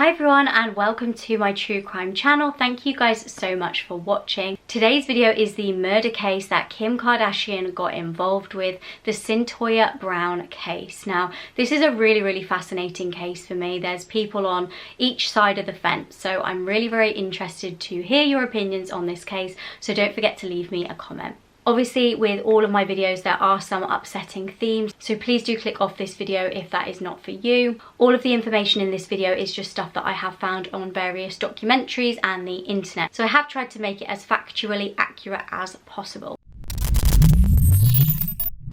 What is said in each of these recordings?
Hi everyone and welcome to my true crime channel. Thank you guys so much for watching. Today's video is the murder case that Kim Kardashian got involved with, the Cyntoia Brown case. Now this is a really fascinating case for me. There's people on each side of the fence, so I'm really very interested to hear your opinions on this case, so don't forget to leave me a comment. Obviously, with all of my videos, there are some upsetting themes, so please do click off this video if that is not for you. All of the information in this video is just stuff that I have found on various documentaries and the internet, so I have tried to make it as factually accurate as possible.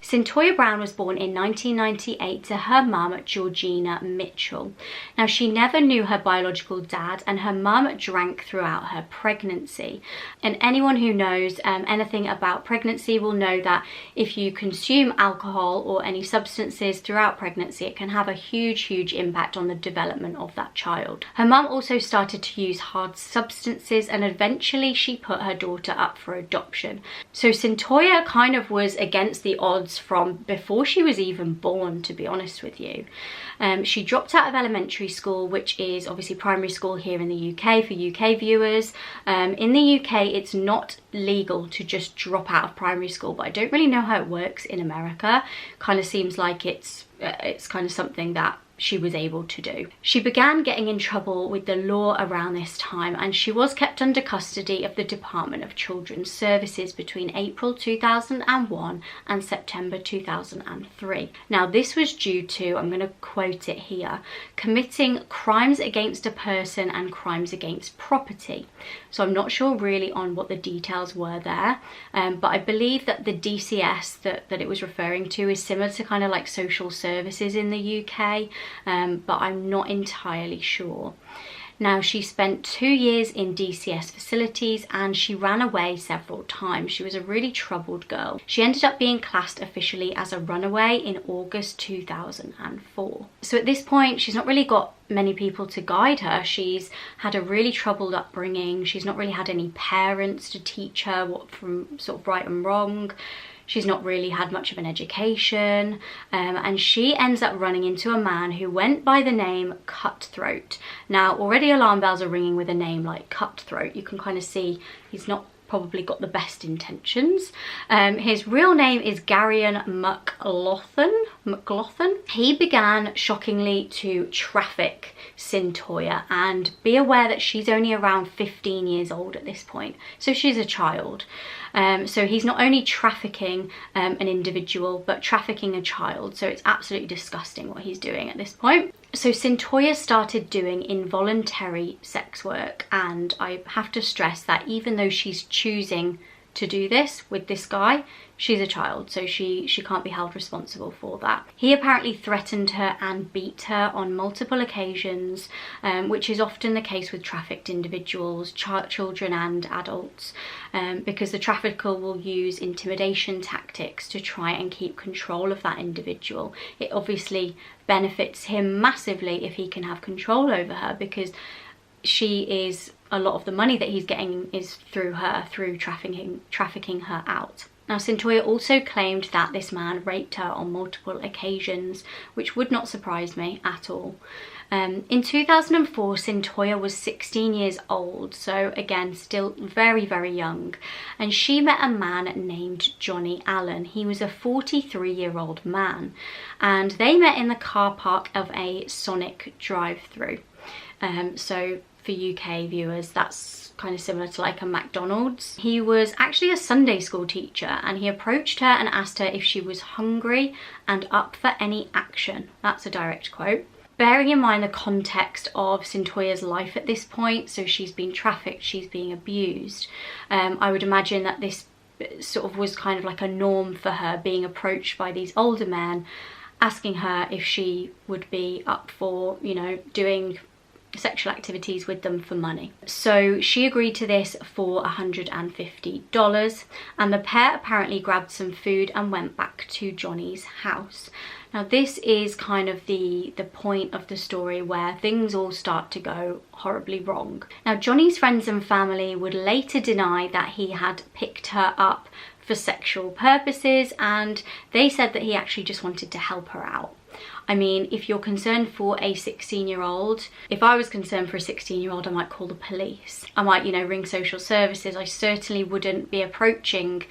Cyntoia Brown was born in 1998 to her mum, Georgina Mitchell. Now, she never knew her biological dad, and her mum drank throughout her pregnancy. And anyone who knows anything about pregnancy will know that if you consume alcohol or any substances throughout pregnancy, it can have a huge impact on the development of that child. Her mum also started to use hard substances, and eventually she put her daughter up for adoption. So Cyntoia kind of was against the odds from before she was even born, to be honest with you. She dropped out of elementary school, which is obviously primary school here in the UK for UK viewers. In the UK it's not legal to just drop out of primary school, but I don't really know how it works in America. Kind of seems like it's kind of something that she was able to do. She began getting in trouble with the law around this time, and she was kept under custody of the Department of Children's Services between April 2001 and September 2003. Now this was due to, I'm going to quote it here, committing crimes against a person and crimes against property. So I'm not sure really on what the details were there, but I believe that the DCS that it was referring to is similar to kind of like social services in the UK, but I'm not entirely sure. Now, she spent 2 years in DCS facilities and she ran away several times. She was a really troubled girl. She ended up being classed officially as a runaway in August 2004. So at this point, she's not really got many people to guide her. She's had a really troubled upbringing. She's not really had any parents to teach her what from sort of right and wrong. She's not really had much of an education, and she ends up running into a man who went by the name Kut-Throat. Now, already alarm bells are ringing with a name like Kut-Throat. You can kind of see he's not probably got the best intentions. His real name is Garyon McLaughlin. He began shockingly to traffic Cyntoia, and be aware that she's only around 15 years old at this point, so she's a child. So he's not only trafficking an individual, but trafficking a child. So it's absolutely disgusting what he's doing at this point. So Cyntoia started doing involuntary sex work, and I have to stress that even though she's choosing to do this with this guy, she's a child, so she can't be held responsible for that. He apparently threatened her and beat her on multiple occasions, which is often the case with trafficked individuals, children and adults, because the trafficker will use intimidation tactics to try and keep control of that individual. It obviously benefits him massively if he can have control over her, because a lot of the money that he's getting is through her, through trafficking her out. Now, Cyntoia also claimed that this man raped her on multiple occasions, which would not surprise me at all. In 2004, Cyntoia was 16 years old, so again, still very young, and she met a man named Jonny Allen. He was a 43-year-old man, and they met in the car park of a Sonic drive-through. So for UK viewers, that's kind of similar to like a McDonald's. He was actually a Sunday school teacher, and he approached her and asked her if she was hungry and up for any action. That's a direct quote. Bearing in mind the context of Cyntoia's life at this point, so she's been trafficked, she's being abused, I would imagine that this sort of was kind of like a norm for her, being approached by these older men, asking her if she would be up for, you know, doing sexual activities with them for money. So she agreed to this for $150, and the pair apparently grabbed some food and went back to Jonny's house. Now this is kind of the point of the story where things all start to go horribly wrong. Now, Jonny's friends and family would later deny that he had picked her up for sexual purposes, and they said that he actually just wanted to help her out. I mean, if you're concerned for a 16-year-old, if I was concerned for a 16-year-old, I might call the police. I might, you know, ring social services. I certainly wouldn't be approaching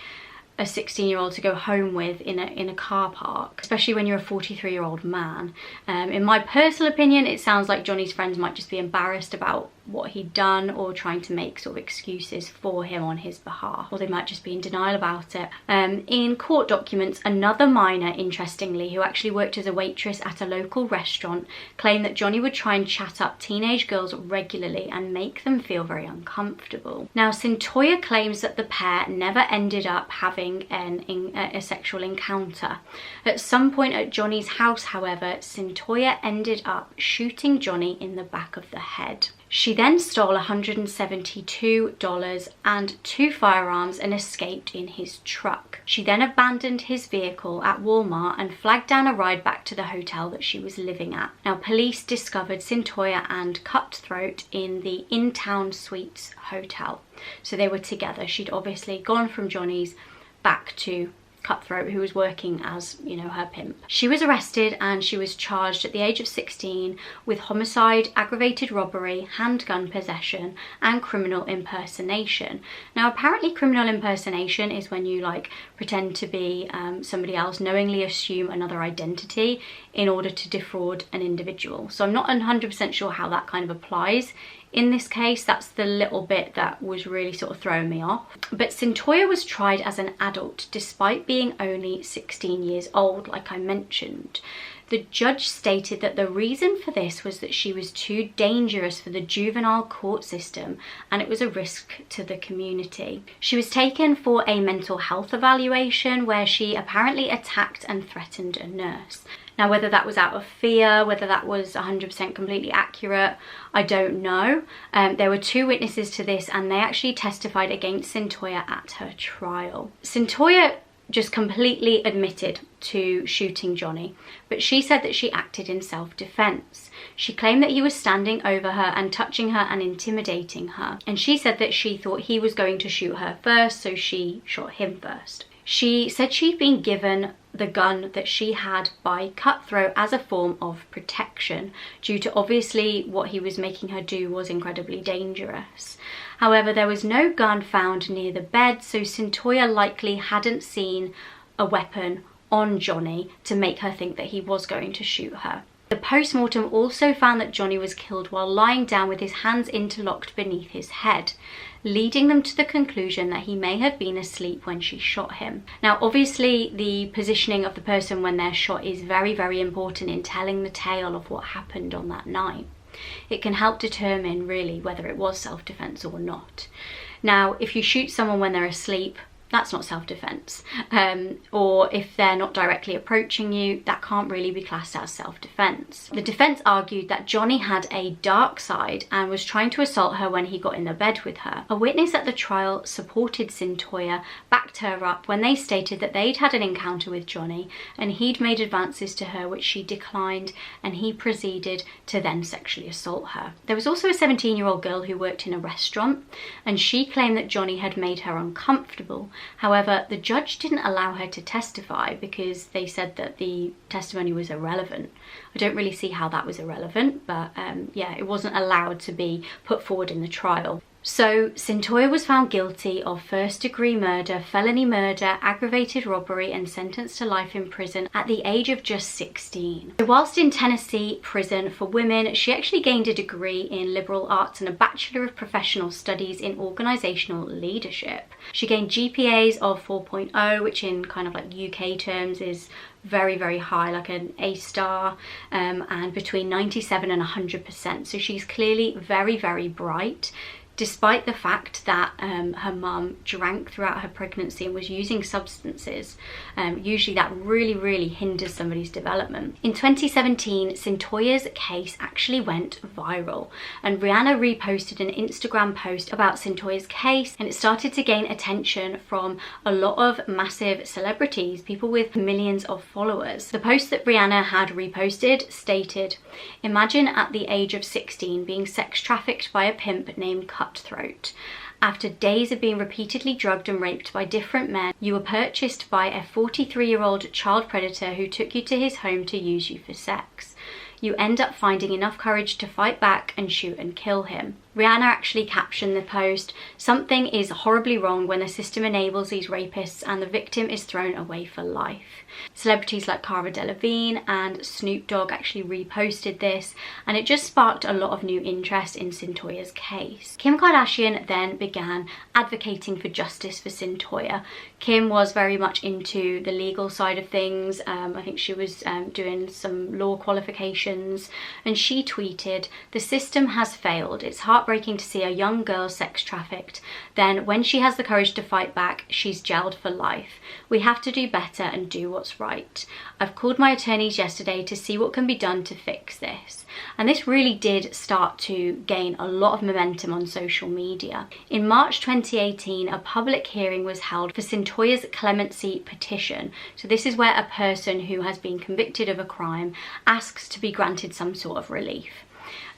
a 16-year-old to go home with in a car park, especially when you're a 43-year-old man. In my personal opinion, it sounds like Jonny's friends might just be embarrassed about what he'd done or trying to make sort of excuses for him on his behalf, or they might just be in denial about it. In court documents, another minor, interestingly, who actually worked as a waitress at a local restaurant, claimed that Jonny would try and chat up teenage girls regularly and make them feel very uncomfortable. Now, Cyntoia claims that the pair never ended up having a sexual encounter. At some point at Jonny's house, however, Cyntoia ended up shooting Jonny in the back of the head. She then stole $172 and 2 firearms and escaped in his truck. She then abandoned his vehicle at Walmart and flagged down a ride back to the hotel that she was living at. Now, police discovered Cyntoia and Kut-Throat in the InTown Suites hotel. So they were together. She'd obviously gone from Jonny's back to Kut-Throat, who was working as, you know, her pimp. She was arrested and she was charged at the age of 16 with homicide, aggravated robbery, handgun possession, and criminal impersonation. Now, apparently criminal impersonation is when you like pretend to be somebody else, knowingly assume another identity in order to defraud an individual. So I'm not 100% sure how that kind of applies. In this case, that's the little bit that was really sort of throwing me off. But Cyntoia was tried as an adult despite being only 16 years old, like I mentioned. The judge stated that the reason for this was that she was too dangerous for the juvenile court system and it was a risk to the community. She was taken for a mental health evaluation where she apparently attacked and threatened a nurse. Now, whether that was out of fear, whether that was 100% completely accurate, I don't know. There were 2 witnesses to this and they actually testified against Cyntoia at her trial. Cyntoia just completely admitted to shooting Jonny, but she said that she acted in self-defense. She claimed that he was standing over her and touching her and intimidating her, and she said that she thought he was going to shoot her first, so she shot him first. She said she'd been given the gun that she had by Kut-Throat as a form of protection due to obviously what he was making her do was incredibly dangerous. However, there was no gun found near the bed, so Cyntoia likely hadn't seen a weapon on Jonny to make her think that he was going to shoot her. The post-mortem also found that Jonny was killed while lying down with his hands interlocked beneath his head, leading them to the conclusion that he may have been asleep when she shot him. Now, obviously, the positioning of the person when they're shot is very, very important in telling the tale of what happened on that night. It can help determine really whether it was self-defense or not. Now, if you shoot someone when they're asleep, that's not self-defense. Or if they're not directly approaching you, that can't really be classed as self-defense. The defense argued that Jonny had a dark side and was trying to assault her when he got in the bed with her. A witness at the trial supported Cyntoia, backed her up when they stated that they'd had an encounter with Jonny and he'd made advances to her which she declined, and he proceeded to then sexually assault her. There was also a 17-year-old girl who worked in a restaurant, and she claimed that Jonny had made her uncomfortable. However, the judge didn't allow her to testify because they said that the testimony was irrelevant. I don't really see how that was irrelevant, but yeah, it wasn't allowed to be put forward in the trial. So Cyntoia was found guilty of first-degree murder, felony murder, aggravated robbery, and sentenced to life in prison at the age of just 16. So whilst in Tennessee prison for women, she actually gained a degree in liberal arts and a Bachelor of Professional Studies in Organisational Leadership. She gained GPAs of 4.0, which in kind of like UK terms is very, very high, like an A star, and between 97 and 100%. So she's clearly very, very bright, despite the fact that her mum drank throughout her pregnancy and was using substances. Usually that really hinders somebody's development. In 2017, Cyntoia's case actually went viral, and Rihanna reposted an Instagram post about Cyntoia's case, and it started to gain attention from a lot of massive celebrities, people with millions of followers. The post that Rihanna had reposted stated, "Imagine at the age of 16 being sex trafficked by a pimp named Kut-Throat. After days of being repeatedly drugged and raped by different men, you were purchased by a 43-year-old child predator who took you to his home to use you for sex. You end up finding enough courage to fight back and shoot and kill him. Rihanna actually captioned the post, "Something is horribly wrong when the system enables these rapists and the victim is thrown away for life." Celebrities like Cara Delevingne and Snoop Dogg actually reposted this, and it just sparked a lot of new interest in Cyntoia's case. Kim Kardashian then began advocating for justice for Cyntoia. Kim was very much into the legal side of things. I think she was doing some law qualifications, and she tweeted, "The system has failed. It's heartbreaking to see a young girl sex trafficked. Then when she has the courage to fight back, she's jailed for life. We have to do better and do what's right. I've called my attorneys yesterday to see what can be done to fix this." And this really did start to gain a lot of momentum on social media. In March 2018, a public hearing was held for Cyntoia's clemency petition. So this is where a person who has been convicted of a crime asks to be granted some sort of relief.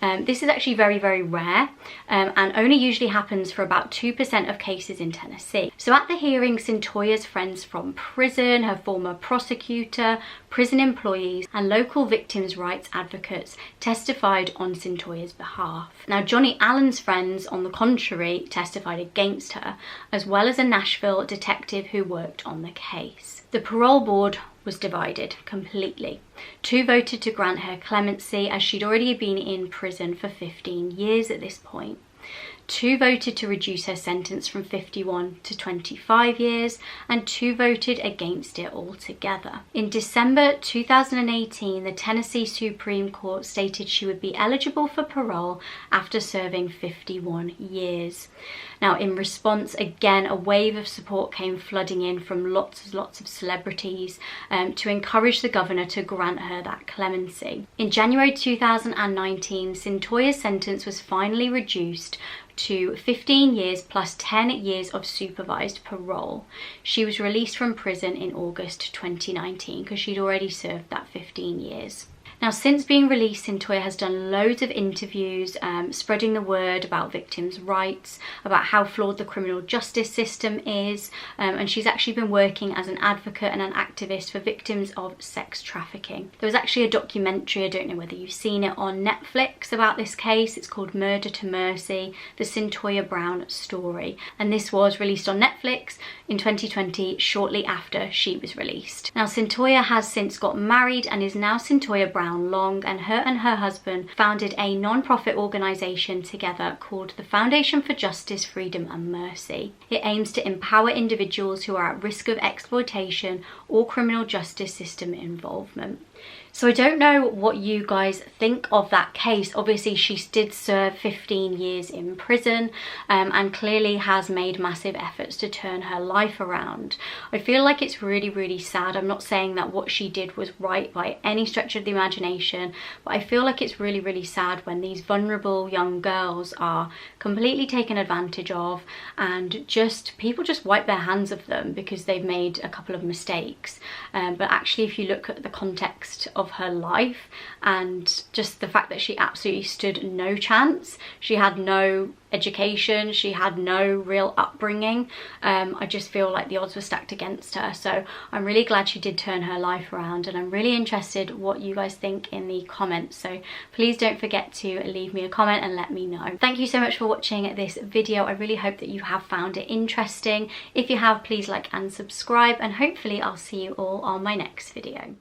This is actually very, very rare and only usually happens for about 2% of cases in Tennessee. So at the hearing, Cyntoia's friends from prison, her former prosecutor, prison employees and local victims' rights advocates testified on Cyntoia's behalf. Now, Jonny Allen's friends, on the contrary, testified against her, as well as a Nashville detective who worked on the case. The parole board was divided completely. 2 voted to grant her clemency, as she'd already been in prison for 15 years at this point. 2 voted to reduce her sentence from 51 to 25 years, and 2 voted against it altogether. In December 2018, the Tennessee Supreme Court stated she would be eligible for parole after serving 51 years. Now, in response, again, a wave of support came flooding in from lots of celebrities to encourage the governor to grant her that clemency. In January 2019, Cyntoia's sentence was finally reduced to 15 years plus 10 years of supervised parole. She was released from prison in August 2019 because she'd already served that 15 years. Now, since being released, Cyntoia has done loads of interviews, spreading the word about victims' rights, about how flawed the criminal justice system is, and she's actually been working as an advocate and an activist for victims of sex trafficking. There was actually a documentary, I don't know whether you've seen it, on Netflix about this case. It's called Murder to Mercy, the Cyntoia Brown story, and this was released on Netflix in 2020, shortly after she was released. Now, Cyntoia has since got married and is now Cyntoia Brown Long, and her husband founded a non-profit organisation together called the Foundation for Justice, Freedom and Mercy. It aims to empower individuals who are at risk of exploitation or criminal justice system involvement. So I don't know what you guys think of that case. Obviously, she did serve 15 years in prison and clearly has made massive efforts to turn her life around. I feel like it's really, really sad. I'm not saying that what she did was right by any stretch of the imagination, but I feel like it's really, really sad when these vulnerable young girls are completely taken advantage of and people just wipe their hands of them because they've made a couple of mistakes. But actually, if you look at the context of her life and just the fact that she absolutely stood no chance, she had no education, she had no real upbringing, I just feel like the odds were stacked against her. So I'm really glad she did turn her life around, and I'm really interested what you guys think in the comments. So please don't forget to leave me a comment and let me know. Thank you so much for watching this video. I really hope that you have found it interesting. If you have, please like and subscribe, and hopefully I'll see you all on my next video.